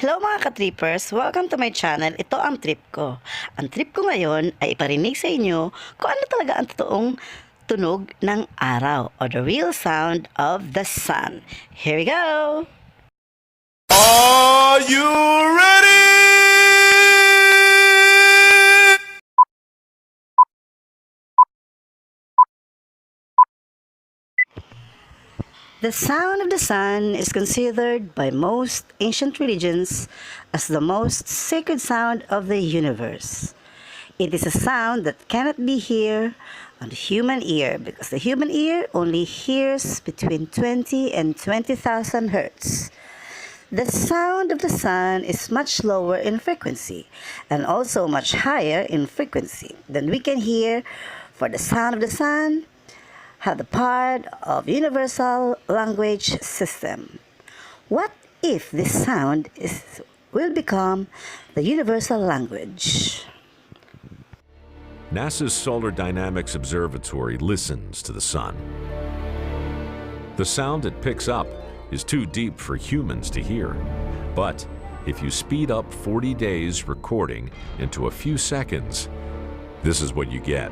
Hello mga ka-trippers! Welcome to my channel. Ito ang trip ko. Ang trip ko ngayon ay iparinig sa inyo kung ano talaga ang totoong tunog ng araw or the real sound of the sun. Here we go! Are you ready? The sound of the sun is considered by most ancient religions as the most sacred sound of the universe. It is a sound that cannot be heard on the human ear because the human ear only hears between 20 and 20,000 hertz. The sound of the sun is much lower in frequency and also much higher in frequency than we can hear, for the sound of the sun have the part of universal language system. What if this sound will become the universal language? NASA's Solar Dynamics Observatory listens to the sun. The sound it picks up is too deep for humans to hear. But if you speed up 40 days recording into a few seconds, this is what you get.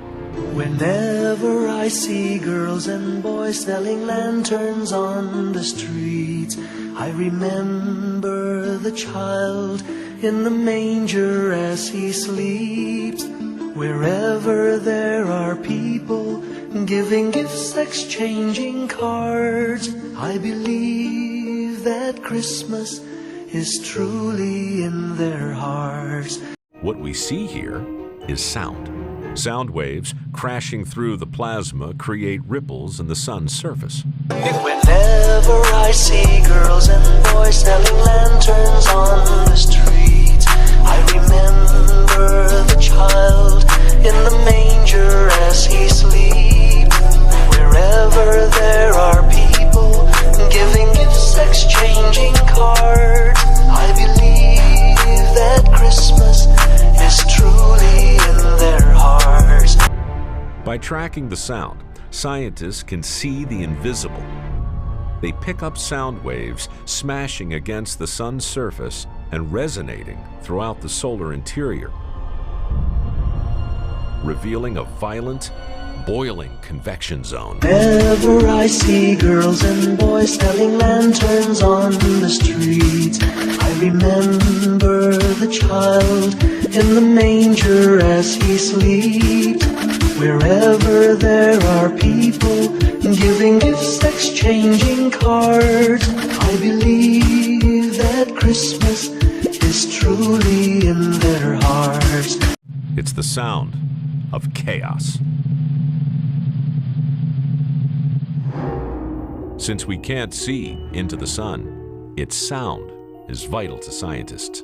Whenever I see girls and boys selling lanterns on the streets, I remember the child in the manger as he sleeps. Wherever there are people giving gifts, exchanging cards, I believe that Christmas is truly in their hearts. What we see here is sound. Sound waves crashing through the plasma create ripples in the sun's surface. Whenever I see girls and boys selling lanterns on the street, I remember the child in the manger as he sleeps. Wherever there are people giving gifts, exchanging cards, I believe that Christmas is truly in their hearts. By tracking the sound, scientists can see the invisible. They pick up sound waves smashing against the sun's surface and resonating throughout the solar interior, revealing a violent, boiling convection zone. Whenever I see girls and boys selling lanterns on the street, I remember the child in the manger as he sleeps. Wherever there are people giving gifts, exchanging cards, I believe that Christmas is truly in their hearts. It's the sound of chaos. Since we can't see into the sun, its sound is vital to scientists.